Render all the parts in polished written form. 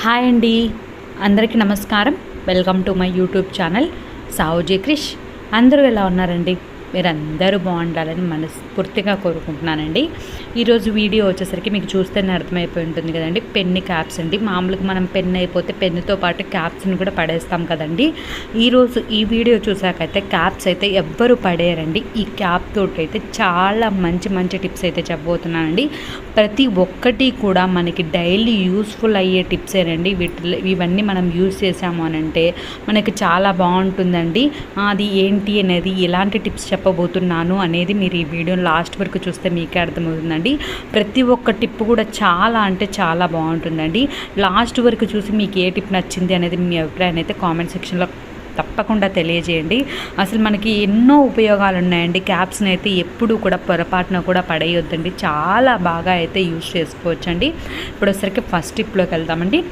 Hi అండి, అందరికీ నమస్కారం. Welcome to my YouTube channel Saoji Krish. అందరూ ఎలా ఉన్నారండి? మీరందరూ బాగుండాలని మనస్ఫూర్తిగా కోరుకుంటున్నానండి. ఈరోజు వీడియో వచ్చేసరికి మీకు చూస్తేనే అర్థమైపోయి ఉంటుంది కదండి, పెన్ను క్యాప్స్ అండి. మామూలుగా మనం పెన్ అయిపోతే పెన్నుతో పాటు క్యాప్స్ని కూడా పడేస్తాం కదండి. ఈరోజు ఈ వీడియో చూసాకైతే క్యాప్స్ అయితే ఎవ్వరు పడేయరండి. ఈ క్యాప్ తోటి అయితే చాలా మంచి టిప్స్ అయితే చెప్పబోతున్నానండి. ప్రతి ఒక్కటి కూడా మనకి డైలీ యూస్ఫుల్ అయ్యే టిప్సేనండి. ఇవన్నీ మనం యూజ్ చేసాము అని అంటే మనకి చాలా బాగుంటుందండి. అది ఏంటి అనేది, ఎలాంటి టిప్స్ చెప్పబోతున్నాను అనేది మీరు ఈ వీడియో లాస్ట్ వరకు చూస్తే మీకే అర్థమవుతుందండి. ప్రతి ఒక్క టిప్ కూడా చాలా అంటే చాలా బాగుంటుందండి. లాస్ట్ వరకు చూసి మీకు ఏ టిప్ నచ్చింది అనేది మీ అభిప్రాయం అయితే కామెంట్ సెక్షన్లో తప్పకుండా తెలియజేయండి. అసలు మనకి ఎన్నో ఉపయోగాలు ఉన్నాయండి. క్యాప్స్ని అయితే ఎప్పుడు కూడా పొరపాటున కూడా పడేయొద్దండి. చాలా బాగా అయితే యూజ్ చేసుకోవచ్చండి. ఇప్పుడు వచ్చరికి ఫస్ట్ టిప్లోకి వెళ్దామండి.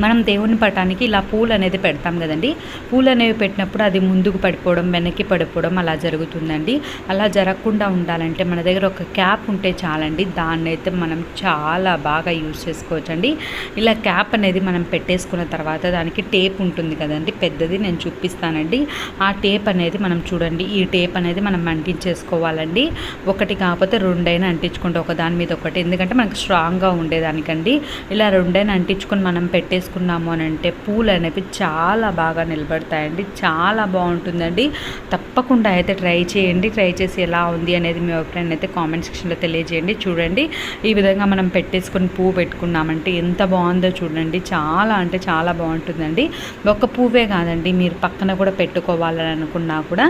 మనం దేవుని పటానికి ఇలా పూలు అనేది పెడతాం కదండి. పూలు అనేవి పెట్టినప్పుడు అది ముందుకు పడిపోవడం, వెనక్కి పడిపోవడం అలా జరుగుతుందండి. అలా జరగకుండా ఉండాలంటే మన దగ్గర ఒక క్యాప్ ఉంటే చాలండి. దాన్ని అయితే మనం చాలా బాగా యూజ్ చేసుకోవచ్చండి. ఇలా క్యాప్ అనేది మనం పెట్టేసుకున్న తర్వాత దానికి టేప్ ఉంటుంది కదండి, పెద్దది, నేను చూపిస్తానండి. ఆ టేప్ అనేది మనం చూడండి, ఈ టేప్ అనేది మనం అంటించేసుకోవాలండి. ఒకటి కాకపోతే రెండైనా అంటించుకుంటే ఒకదాని మీద ఒకటి, ఎందుకంటే మనకు స్ట్రాంగ్గా ఉండేదానికండి. ఇలా రెండైనా అంటించుకొని మనం పెట్టేసుకున్నాము అని అంటే పూలు అనేవి చాలా బాగా నిలబడతాయండి. చాలా బాగుంటుందండి. తప్పకుండా అయితే ట్రై చేయండి. ట్రై చేసి ఎలా ఉంది అనేది మీ అభిప్రాయాన్ని అయితే కామెంట్ సెక్షన్లో తెలియజేయండి. చూడండి, ఈ విధంగా మనం పెట్టేసుకొని పువ్వు పెట్టుకున్నామంటే ఎంత బాగుందో చూడండి. చాలా అంటే చాలా బాగుంటుందండి. ఒక పువ్వే కాదండి, మీరు పక్కన కూడా పెట్టుకోవాలని అనుకున్నా కూడా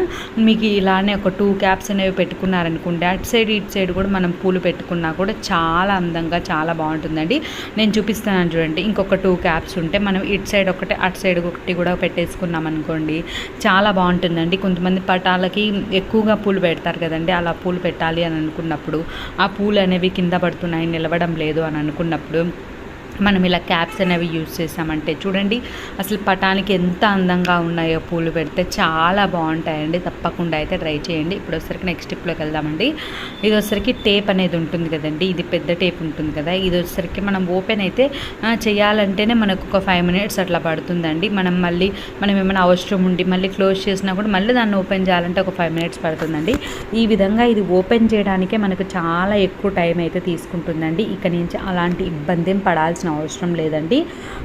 మీకు ఇలానే ఒక 2 క్యాప్స్ అనేవి పెట్టుకున్నారనుకోండి, అటు సైడ్ ఇటు సైడ్ కూడా మనం పూలు పెట్టుకున్నా కూడా చాలా అందంగా చాలా బాగుంటుందండి. నేను చూపిస్తున్నాను చూడండి. ఇంకొక 2 క్యాప్స్ ఉంటే మనం ఇటు సైడ్ ఒకటి అటు సైడ్ ఒకటి కూడా పెట్టేసుకున్నాం అనుకోండి, చాలా బాగుంటుందండి. కొంతమంది పటాలకి ఎక్కువగా పూలు పెడతారు కదండి. అలా పూలు పెట్టాలి అని అనుకున్నప్పుడు ఆ పూలు అనేవి కింద పడుతున్నాయి, నిలవడం లేదు అని అనుకున్నప్పుడు మనం ఇలా క్యాప్స్ అనేవి యూజ్ చేసామంటే చూడండి, అసలు పటానికి ఎంత అందంగా ఉన్నాయో పూలు పెడితే చాలా బాగుంటాయండి. తప్పకుండా అయితే ట్రై చేయండి. ఇప్పుడు వచ్చరికి నెక్స్ట్ టిప్లోకి వెళ్దామండి. ఇది వచ్చరికి టేప్ అనేది ఉంటుంది కదండి, ఇది పెద్ద టేప్ ఉంటుంది కదా. ఇది వచ్చరికి మనం ఓపెన్ అయితే చేయాలంటేనే మనకు ఒక 5 minutes అట్లా పడుతుందండి. మనం ఏమైనా అవసరం ఉండి మళ్ళీ క్లోజ్ చేసినా కూడా మళ్ళీ దాన్ని ఓపెన్ చేయాలంటే ఒక 5 minutes పడుతుందండి. ఈ విధంగా ఇది ఓపెన్ చేయడానికే మనకు చాలా ఎక్కువ టైం అయితే తీసుకుంటుందండి. ఇక నుంచి అలాంటి ఇబ్బంది ఏం పడాల్సిన అవసరం లేదండి.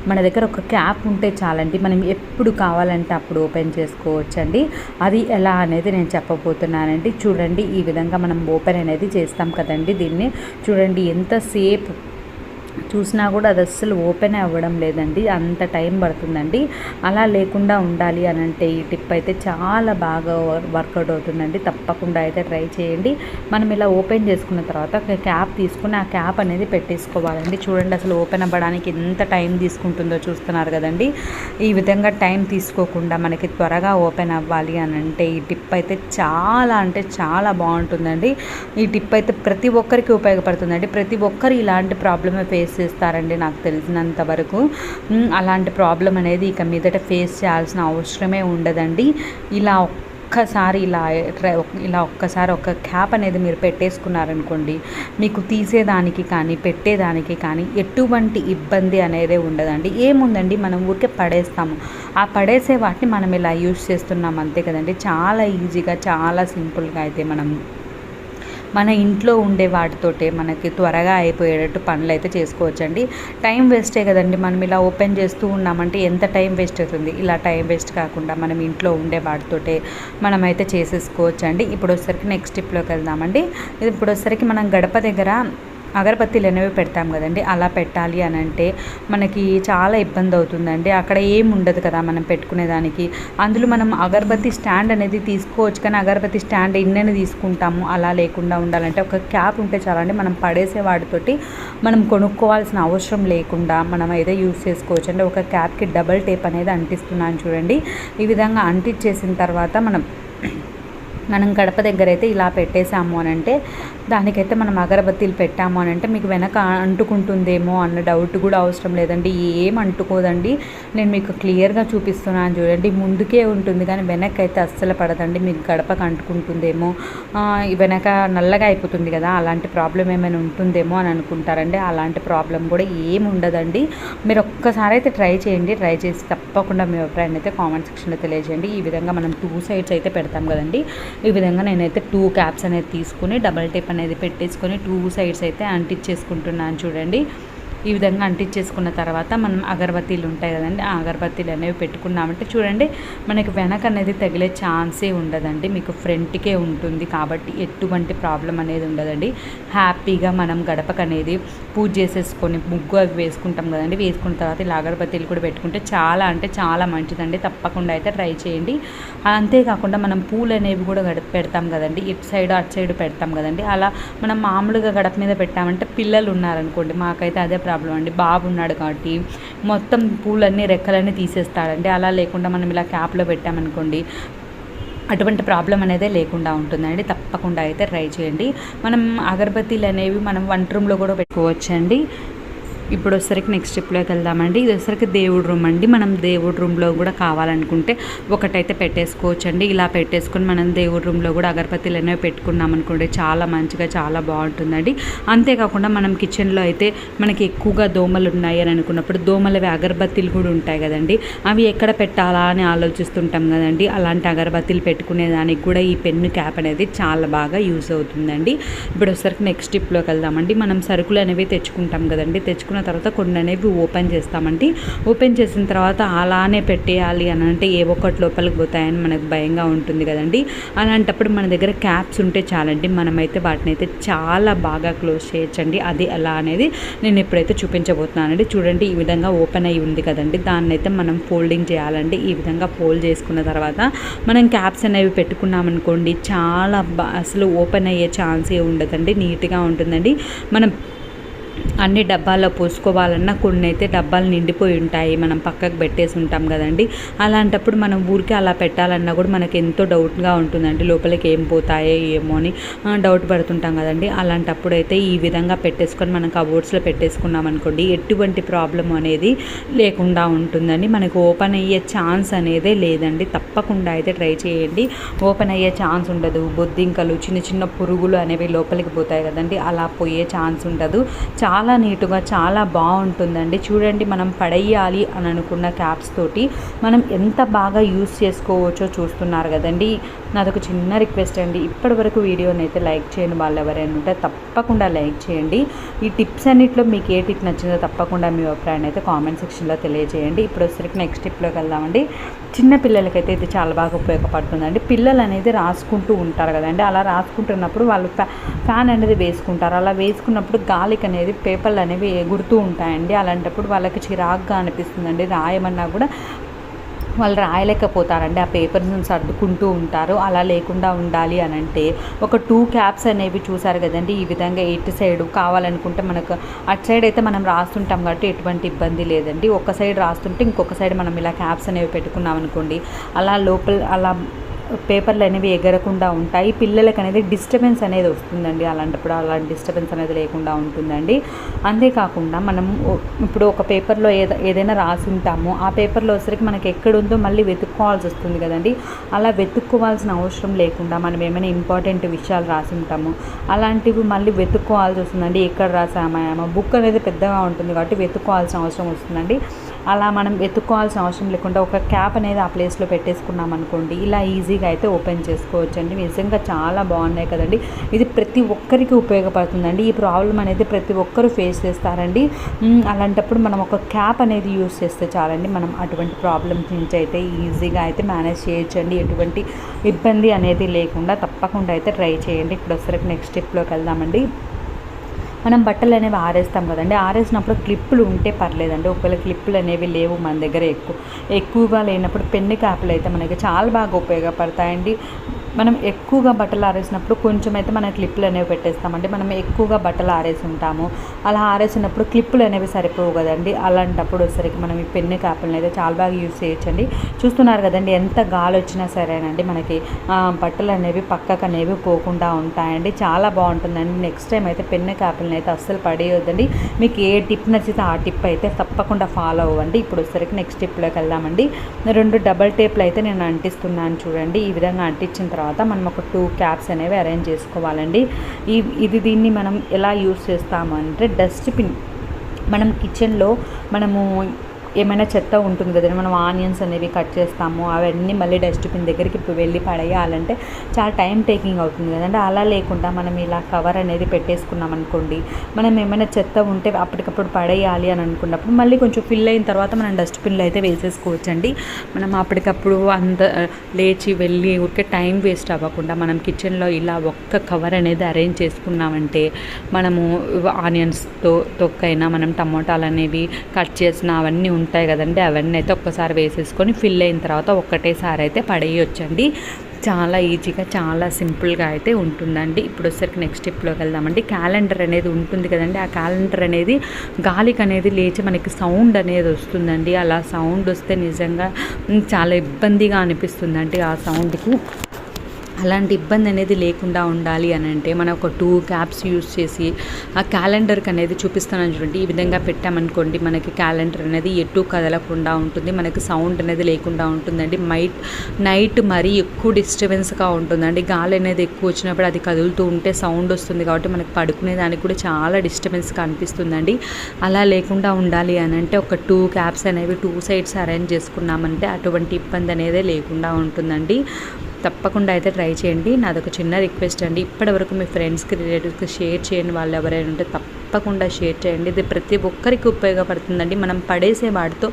మన దగ్గర ఒక క్యాప్ ఉంటే చాలండి. మనం ఎప్పుడు కావాలంటే అప్పుడు ఓపెన్ చేసుకోవచ్చండి. అది ఎలా అనేది నేను చెప్పబోతున్నానండి. చూడండి, ఈ విధంగా మనం ఓపెన్ అనేది చేస్తాం కదండి. దీన్ని చూడండి, ఎంతసేపు చూసినా కూడా అది అస్సలు ఓపెన్ అవ్వడం లేదండి. అంత టైం పడుతుందండి. అలా లేకుండా ఉండాలి అని అంటే ఈ టిప్ అయితే చాలా బాగా వర్కౌట్ అవుతుందండి. తప్పకుండా అయితే ట్రై చేయండి. మనం ఇలా ఓపెన్ చేసుకున్న తర్వాత ఒక క్యాప్ తీసుకుని ఆ క్యాప్ అనేది పెట్టేసుకోవాలండి. చూడండి, అసలు ఓపెన్ అవ్వడానికి ఎంత టైం తీసుకుంటుందో చూస్తున్నారు కదండి. ఈ విధంగా టైం తీసుకోకుండా మనకి త్వరగా ఓపెన్ అవ్వాలి అని అంటే ఈ టిప్ అయితే చాలా అంటే చాలా బాగుంటుందండి. ఈ టిప్ అయితే ప్రతి ఒక్కరికి ఉపయోగపడుతుందండి. ప్రతి ఒక్కరు ఇలాంటి ప్రాబ్లమే ఫేస్ చేస్తారండి నాకు తెలిసినంత వరకు. అలాంటి ప్రాబ్లం అనేది ఇక మీదట ఫేస్ చేయాల్సిన అవసరమే ఉండదండి. ఇలా ఒక్కసారి ఒక క్యాప్ అనేది మీరు పెట్టేసుకున్నారనుకోండి, మీకు తీసేదానికి కానీ పెట్టేదానికి కానీ ఎటువంటి ఇబ్బంది అనేది ఉండదండి. ఏముందండి, మనం ఊరికే పడేస్తాము. ఆ పడేసే వాటిని మనం ఇలా యూజ్ చేస్తున్నాం అంతే కదండి. చాలా ఈజీగా చాలా సింపుల్గా అయితే మన ఇంట్లో ఉండే వాటితోటే మనకి త్వరగా అయిపోయేటట్టు పనులు అయితే చేసుకోవచ్చండి. టైం వేస్టే కదండి. మనం ఇలా ఓపెన్ చేస్తూ ఉన్నామంటే ఎంత టైం వేస్ట్ అవుతుంది. ఇలా టైం వేస్ట్ కాకుండా మనం ఇంట్లో ఉండే వాటితోటే మనమైతే చేసేసుకోవచ్చండి. ఇప్పుడు వచ్చరికి నెక్స్ట్ టిప్లోకి వెళ్దామండి. ఇప్పుడు వచ్చరికి మనం గడప దగ్గర అగరబత్తీలు అనేవి పెడతాం కదండి. అలా పెట్టాలి అని అంటే మనకి చాలా ఇబ్బంది అవుతుందండి. అక్కడ ఏం ఉండదు కదా మనం పెట్టుకునేదానికి. అందులో మనం అగరబత్తి స్టాండ్ అనేది తీసుకోవచ్చు, కానీ అగరబత్తి స్టాండ్ ఇన్నని తీసుకుంటాము. అలా లేకుండా ఉండాలంటే ఒక క్యాప్ ఉంటే చాలండి. మనం పడేసే వాటితోటి మనం కొనుక్కోవాల్సిన అవసరం లేకుండా మనం అయితే యూజ్ చేసుకోవచ్చు అండి. ఒక క్యాప్కి డబల్ టేప్ అనేది అంటిస్తున్నాను చూడండి. ఈ విధంగా అంటించేసిన తర్వాత మనం గడప దగ్గర అయితే ఇలా పెట్టేసాము అని అంటే దానికైతే మనం అగరబత్తీలు పెట్టాము అని అంటే మీకు వెనక అంటుకుంటుందేమో అన్న డౌట్ కూడా అవసరం లేదండి. ఏం అంటుకోదండి. నేను మీకు క్లియర్గా చూపిస్తున్నాను చూడండి. ముందుకే ఉంటుంది కానీ వెనక్కి అయితే అస్సలు పడదండి. మీకు గడపకు అంటుకుంటుందేమో, వెనక నల్లగా అయిపోతుంది కదా, అలాంటి ప్రాబ్లం ఏమైనా ఉంటుందేమో అని అనుకుంటారండి. అలాంటి ప్రాబ్లం కూడా ఏమి ఉండదండి. మీరు ఒక్కసారి అయితే ట్రై చేయండి. ట్రై చేసి తప్పకుండా మీ అభిప్రాయాన్ని అయితే కామెంట్ సెక్షన్లో తెలియజేయండి. ఈ విధంగా మనం 2 సైడ్స్ అయితే పెడతాం కదండి. ఈ విధంగా నేనైతే 2 క్యాప్స్ అనేది తీసుకుని డబల్ టేప్ అనేది పెట్టేసుకొని 2 సైడ్స్ అయితే అంటించేసుకుంటున్నాను చూడండి. ఈ విధంగా అంటించేసుకున్న తర్వాత మనం అగరబత్తీలు ఉంటాయి కదండి, ఆ అగరబత్తీలు అనేవి పెట్టుకున్నామంటే చూడండి మనకి వెనక అనేది తగిలే ఛాన్సే ఉండదండి. మీకు ఫ్రంట్కే ఉంటుంది కాబట్టి ఎటువంటి ప్రాబ్లం అనేది ఉండదండి. హ్యాపీగా మనం గడపకు అనేది పూజ చేసేసుకొని ముగ్గు అవి వేసుకుంటాం కదండి. వేసుకున్న తర్వాత ఇలా అగరబత్తీలు కూడా పెట్టుకుంటే చాలా అంటే చాలా మంచిదండి. తప్పకుండా అయితే ట్రై చేయండి. అంతేకాకుండా మనం పూలు అనేవి కూడా పెడతాం కదండి, ఇటు సైడ్ అటు సైడ్ పెడతాం కదండి. అలా మనం మామూలుగా గడప మీద పెట్టామంటే పిల్లలు ఉన్నారనుకోండి, మాకైతే అదే ప్రాబ్లం అండి. బాబు ఉన్నాడు కాబట్టి మొత్తం పూలన్నీ రెక్కలన్నీ తీసేస్తాడండి. అలా లేకుండా మనం ఇలా క్యాప్లో పెట్టామనుకోండి అటువంటి ప్రాబ్లం అనేది లేకుండా ఉంటుందండి. తప్పకుండా అయితే ట్రై చేయండి. మనం అగరబత్తీలు అనేవి మనం వంట రూమ్లో కూడా పెట్టుకోవచ్చండి. ఇప్పుడు వచ్చేసరికి నెక్స్ట్ స్టెప్లోకి వెళ్దామండి. ఇది వచ్చేసరికి దేవుడి రూమ్ అండి. మనం దేవుడి రూమ్లో కూడా కావాలనుకుంటే ఒకటైతే పెట్టేసుకోవచ్చు అండి. ఇలా పెట్టేసుకొని మనం దేవుడి రూమ్లో కూడా అగరబత్తీలు అనేవి పెట్టుకున్నాం అనుకోండి, చాలా మంచిగా చాలా బాగుంటుందండి. అంతేకాకుండా మనం కిచెన్లో అయితే మనకి ఎక్కువగా దోమలు ఉన్నాయి అని అనుకున్నప్పుడు దోమలవి అగరబత్తీలు కూడా ఉంటాయి కదండి, అవి ఎక్కడ పెట్టాలా అని ఆలోచిస్తుంటాం కదండి. అలాంటి అగరబత్తీలు పెట్టుకునే దానికి కూడా ఈ పెన్ను క్యాప్ అనేది చాలా బాగా యూజ్ అవుతుందండి. ఇప్పుడు వచ్చేసరికి నెక్స్ట్ స్టెప్లోకి వెళ్దామండి. మనం సరుకులు అనేవి తెచ్చుకుంటాం కదండి. తెచ్చుకున్న తర్వాత కొన్ని అనేవి ఓపెన్ చేస్తామండి. ఓపెన్ చేసిన తర్వాత అలానే పెట్టేయాలి అని అంటే ఏ ఒక్కటి లోపలికి పోతాయని మనకు భయంగా ఉంటుంది కదండి. అలాంటప్పుడు మన దగ్గర క్యాప్స్ ఉంటే చాలండి. మనమైతే వాటిని అయితే చాలా బాగా క్లోజ్ చేయొచ్చండి. అది ఎలా అనేది నేను ఇప్పుడైతే చూపించబోతున్నానండి. చూడండి, ఈ విధంగా ఓపెన్ అయ్యి ఉంది కదండి, దాన్ని అయితే మనం ఫోల్డింగ్ చేయాలండి. ఈ విధంగా ఫోల్డ్ చేసుకున్న తర్వాత మనం క్యాప్స్ అనేవి పెట్టుకున్నామనుకోండి, చాలా అసలు ఓపెన్ అయ్యే ఛాన్సే ఉండదండి. నీట్గా ఉంటుందండి. మనం అన్ని డబ్బాల్లో పోసుకోవాలన్నా కొన్ని అయితే డబ్బాలు నిండిపోయి ఉంటాయి, మనం పక్కకు పెట్టేసి ఉంటాం కదండి. అలాంటప్పుడు మనం ఊరికే అలా పెట్టాలన్నా కూడా మనకి ఎంతో డౌట్గా ఉంటుందండి. లోపలికి ఏం పోతాయో ఏమో అని డౌట్ పడుతుంటాం కదండి. అలాంటప్పుడు అయితే ఈ విధంగా పెట్టేసుకొని మనం కబోర్డ్స్లో పెట్టేసుకున్నాం అనుకోండి, ఎటువంటి ప్రాబ్లం అనేది లేకుండా ఉంటుందండి. మనకు ఓపెన్ అయ్యే ఛాన్స్ అనేదే లేదండి. తప్పకుండా అయితే ట్రై చేయండి. ఓపెన్ అయ్యే ఛాన్స్ ఉండదు. బొద్దింకలు, చిన్న చిన్న పురుగులు అనేవి లోపలికి పోతాయి కదండి, అలా పోయే ఛాన్స్ ఉండదు. చాలా నీటుగా చాలా బాగుంటుందండి. చూడండి, మనం పడేయాలి అని అనుకున్న క్యాప్స్ తోటి మనం ఎంత బాగా యూస్ చేసుకోవచ్చో చూస్తున్నారు కదండి. నాదొక చిన్న రిక్వెస్ట్ అండి, ఇప్పటి వరకు వీడియోని అయితే లైక్ చేయని వాళ్ళు ఎవరైనా ఉంటే తప్పకుండా లైక్ చేయండి. ఈ టిప్స్ అన్నింటిలో మీకు ఏ టిప్ నచ్చిందో తప్పకుండా మీ అభిప్రాయాన్ని అయితే కామెంట్ సెక్షన్లో తెలియజేయండి. ఇప్పుడు వచ్చరికి నెక్స్ట్ టిప్లోకి వెళ్దామండి. చిన్న పిల్లలకైతే ఇది చాలా బాగా ఉపయోగపడుతుందండి. పిల్లలు అనేది రాసుకుంటూ ఉంటారు కదండి, అలా రాసుకుంటున్నప్పుడు వాళ్ళు ఫ్యాన్ అనేది వేసుకుంటారు. అలా వేసుకున్నప్పుడు గాలికి అనేది పేపర్లు అనేవి ఎగురుతూ ఉంటాయండి. అలాంటప్పుడు వాళ్ళకి చిరాగ్గా అనిపిస్తుందండి. రాయమన్నా కూడా వాళ్ళు రాయలేకపోతారండి, ఆ పేపర్స్ని సర్దుకుంటూ ఉంటారు. అలా లేకుండా ఉండాలి అని అంటే ఒక 2 క్యాప్స్ అనేవి చూసారు కదండి, ఈ విధంగా ఇటు సైడ్ కావాలనుకుంటే మనకు అటు సైడ్ అయితే మనం రాస్తుంటాం కాబట్టి ఎటువంటి ఇబ్బంది లేదండి. ఒక సైడ్ రాస్తుంటే ఇంకొక సైడ్ మనం ఇలా క్యాప్స్ అనేవి పెట్టుకున్నాం అనుకోండి, అలా లోపల అలా పేపర్లు అనేవి ఎగరకుండా ఉంటాయి. పిల్లలకి అనేది డిస్టర్బెన్స్ అనేది వస్తుందండి. అలాంటప్పుడు అలాంటి డిస్టర్బెన్స్ అనేది లేకుండా ఉంటుందండి. అంతేకాకుండా మనం ఇప్పుడు ఒక పేపర్లో ఏదైనా రాసి ఉంటామో ఆ పేపర్లో వచ్చేసరికి మనకి ఎక్కడుందో మళ్ళీ వెతుక్కోవాల్సి వస్తుంది కదండి. అలా వెతుక్కోవాల్సిన అవసరం లేకుండా మనం ఏమైనా ఇంపార్టెంట్ విషయాలు రాసి ఉంటాము, అలాంటివి మళ్ళీ వెతుక్కోవాల్సి వస్తుందండి. ఎక్కడ రాసామా బుక్ అనేది పెద్దగా ఉంటుంది కాబట్టి వెతుక్కోవాల్సిన అవసరం వస్తుందండి. అలా మనం వెతుక్కోవాల్సిన అవసరం లేకుండా ఒక క్యాప్ అనేది ఆ ప్లేస్లో పెట్టేసుకున్నాం అనుకోండి, ఇలా ఈజీగా అయితే ఓపెన్ చేసుకోవచ్చు అండి. నిజంగా చాలా బాగున్నాయి కదండి. ఇది ప్రతి ఒక్కరికి ఉపయోగపడుతుందండి. ఈ ప్రాబ్లం అనేది ప్రతి ఒక్కరు ఫేస్ చేస్తారండి. అలాంటప్పుడు మనం ఒక క్యాప్ అనేది యూస్ చేస్తే చాలండి, మనం అటువంటి ప్రాబ్లమ్స్ నుంచి అయితే ఈజీగా అయితే మేనేజ్ చేయొచ్చండి. ఎటువంటి ఇబ్బంది అనేది లేకుండా తప్పకుండా అయితే ట్రై చేయండి. ఇప్పుడు వచ్చరికి నెక్స్ట్ స్టెప్లోకి వెళ్దామండి. మనం బట్టలు అనేవి ఆరేస్తాం కదండి, ఆరేసినప్పుడు క్లిప్పులు ఉంటే పర్లేదండి. ఒకవేళ క్లిప్పులు అనేవి లేవు మన దగ్గర ఎక్కువగా లేనప్పుడు పెన్ను క్యాప్లు అయితే మనకి చాలా బాగా ఉపయోగపడతాయండి. మనం ఎక్కువగా బట్టలు ఆరేసినప్పుడు కొంచెం అయితే మన క్లిప్పులు అనేవి పెట్టేస్తామండి. మనం ఎక్కువగా బట్టలు ఆరేసి ఉంటాము, అలా ఆరేసినప్పుడు క్లిప్పులు అనేవి సరిపోవు కదండి. అలాంటప్పుడు వచ్చేసరికి మనం ఈ పెన్ను క్యాప్లను అయితే చాలా బాగా యూజ్ చేయొచ్చండి. చూస్తున్నారు కదండి, ఎంత గాలి వచ్చినా సరేనండి మనకి బట్టలు అనేవి పక్కకు అనేవి పోకుండా ఉంటాయండి. చాలా బాగుంటుందండి. నెక్స్ట్ టైం అయితే పెన్ను క్యాప్లను అయితే అస్సలు పడేయొద్దండి. మీకు ఏ టిప్ నచ్చితే ఆ టిప్ అయితే తప్పకుండా ఫాలో అవ్వండి. ఇప్పుడు వచ్చేసరికి నెక్స్ట్ టిప్లోకి వెళ్దామండి. 2 డబల్ టేప్లు అయితే నేను అంటిస్తున్నాను చూడండి. ఈ విధంగా అంటించిన తర్వాత మనం ఒక 2 క్యాప్స్ అనేవి అరేంజ్ చేసుకోవాలండి. దీన్ని మనం ఎలా యూస్ చేస్తామంటే డస్ట్బిన్, మనం కిచెన్లో మనము ఏమైనా చెత్త ఉంటుంది కదండి, మనం ఆనియన్స్ అనేవి కట్ చేస్తాము, అవన్నీ మళ్ళీ డస్ట్బిన్ దగ్గరికి వెళ్ళి పడేయాలంటే చాలా టైం టేకింగ్ అవుతుంది కదండి. అలా లేకుండా మనం ఇలా కవర్ అనేది పెట్టేసుకున్నాం అనుకోండి, మనం ఏమైనా చెత్త ఉంటే అప్పటికప్పుడు పడేయాలి అని అనుకున్నప్పుడు మళ్ళీ కొంచెం ఫిల్ అయిన తర్వాత మనం డస్ట్బిన్లో అయితే వేసేసుకోవచ్చండి. మనం అప్పటికప్పుడు లేచి వెళ్ళి ఊరికే టైం వేస్ట్ అవ్వకుండా మనం కిచెన్లో ఇలా ఒక్క కవర్ అనేది అరేంజ్ చేసుకున్నామంటే మనము ఆనియన్స్ తొక్కైనా మనం టమోటాలు అనేవి కట్ చేసిన అవన్నీ ఉంటాయి కదండి, అవన్నీ అయితే ఒక్కసారి వేసేసుకొని ఫిల్ అయిన తర్వాత ఒక్కటేసారి అయితే పడేయొచ్చండి. చాలా ఈజీగా చాలా సింపుల్గా అయితే ఉంటుందండి. ఇప్పుడు వచ్చేసరికి నెక్స్ట్ స్టెప్లోకి వెళ్దామండి. క్యాలెండర్ అనేది ఉంటుంది కదండి, ఆ క్యాలెండర్ అనేది గాలికి అనేది లేచి మనకి సౌండ్ అనేది వస్తుందండి. అలా సౌండ్ వస్తే నిజంగా చాలా ఇబ్బందిగా అనిపిస్తుందండి. ఆ సౌండ్కి అలాంటి ఇబ్బంది అనేది లేకుండా ఉండాలి అని అంటే మనం ఒక 2 క్యాప్స్ యూస్ చేసి ఆ క్యాలెండర్కి అనేది చూపిస్తున్నాను చూడండి. ఈ విధంగా పెట్టామనుకోండి, మనకి క్యాలెండర్ అనేది ఎటు కదలకుండా ఉంటుంది, మనకి సౌండ్ అనేది లేకుండా ఉంటుందండి. నైట్ మరీ ఎక్కువ డిస్టర్బెన్స్గా ఉంటుందండి. గాలి అనేది ఎక్కువ వచ్చినప్పుడు అది కదులుతూ ఉంటే సౌండ్ వస్తుంది కాబట్టి మనకి పడుకునే దానికి కూడా చాలా డిస్టర్బెన్స్గా అనిపిస్తుందండి. అలా లేకుండా ఉండాలి అని అంటే ఒక 2 క్యాప్స్ అనేవి 2 సైడ్స్ అరేంజ్ చేసుకున్నామంటే అటువంటి ఇబ్బంది అనేది లేకుండా ఉంటుందండి. తప్పకుండా అయితే ట్రై చేయండి. నాదొక చిన్న రిక్వెస్ట్ అండి, ఇప్పటివరకు మీ ఫ్రెండ్స్కి రిలేటివ్స్కి షేర్ చేయని వాళ్ళు ఎవరైనా ఉంటే తప్పకుండా షేర్ చేయండి. ఇది ప్రతి ఒక్కరికి ఉపయోగపడుతుందండి. మనం పడేసే వాటితో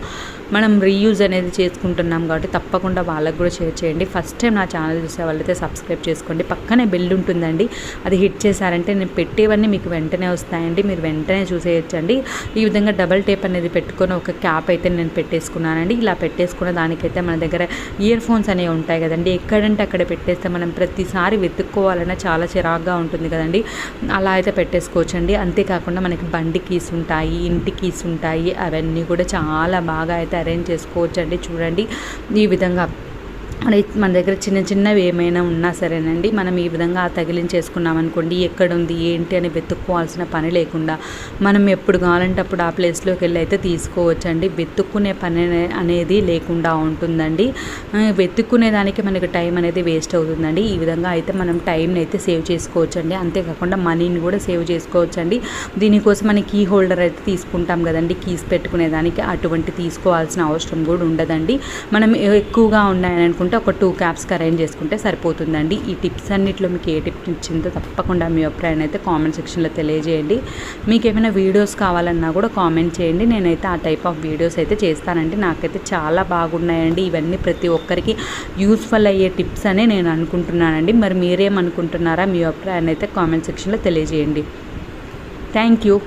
మనం రీయూజ్ అనేది చేసుకుంటున్నాం కాబట్టి తప్పకుండా వాళ్ళకు కూడా షేర్ చేయండి. ఫస్ట్ టైం నా ఛానల్ చూసే వాళ్ళైతే సబ్స్క్రైబ్ చేసుకోండి. పక్కనే బెల్ ఉంటుందండి, అది హిట్ చేశారంటే నేను పెట్టేవన్నీ మీకు వెంటనే వస్తాయండి, మీరు వెంటనే చూసేయచ్చండి. ఈ విధంగా డబల్ టేప్ అనేది పెట్టుకొని ఒక క్యాప్ అయితే నేను పెట్టేసుకున్నానండి. ఇలా పెట్టేసుకున్న దానికైతే మన దగ్గర ఇయర్ ఫోన్స్ అనేవి ఉంటాయి కదండి, ఎక్కడంటే అక్కడ పెట్టేస్తే మనం ప్రతిసారి వెతుక్కోవాలన్నా చాలా చిరాగ్గా ఉంటుంది కదండి. అలా అయితే పెట్టేసుకోవచ్చండి. అంతేకాకుండా మనకి బండి కీస్ ఉంటాయి, ఇంటి కీస్ ఉంటాయి, అవన్నీ కూడా చాలా బాగా అయితే అరేంజ్ చేసుకోవచ్చండి. చూడండి ఈ విధంగా మన దగ్గర చిన్న చిన్నవి ఏమైనా ఉన్నా సరేనండి, మనం ఈ విధంగా తగిలించేసుకున్నాం అనుకోండి, ఎక్కడుంది ఏంటి అని వెతుక్కోవాల్సిన పని లేకుండా మనం ఎప్పుడు కావాలంటే అప్పుడు ఆ ప్లేస్లోకి వెళ్ళి అయితే తీసుకోవచ్చండి. వెతుక్కునే పని అనేది లేకుండా ఉంటుందండి. వెతుక్కునే దానికి మనకి టైం అనేది వేస్ట్ అవుతుందండి. ఈ విధంగా అయితే మనం టైంని అయితే సేవ్ చేసుకోవచ్చండి. అంతేకాకుండా మనీని కూడా సేవ్ చేసుకోవచ్చండి. దీనికోసం మనం కీ హోల్డర్ అయితే తీసుకుంటాం కదండి, కీస్ పెట్టుకునే దానికి, అటువంటి తీసుకోవాల్సిన అవసరం కూడా ఉండదండి. మనం ఎక్కువగా ఉన్నాయని అనుకుంటే ఒక 2 క్యాప్స్కి అరేంజ్ చేసుకుంటే సరిపోతుందండి. ఈ టిప్స్ అన్నింటిలో మీకు ఏ టిప్ ఇచ్చిందో తప్పకుండా మీ అభిప్రాయాన్ని అయితే కామెంట్ సెక్షన్లో తెలియజేయండి. మీకు ఏమైనా వీడియోస్ కావాలన్నా కూడా కామెంట్ చేయండి, నేనైతే ఆ టైప్ ఆఫ్ వీడియోస్ అయితే చేస్తానండి. నాకైతే చాలా బాగున్నాయండి. ఇవన్నీ ప్రతి ఒక్కరికి యూస్ఫుల్ అయ్యే టిప్స్ అనే నేను అనుకుంటున్నానండి. మరి మీరేమనుకుంటున్నారా? మీ అభిప్రాయాన్ని అయితే కామెంట్ సెక్షన్లో తెలియజేయండి. Thank you.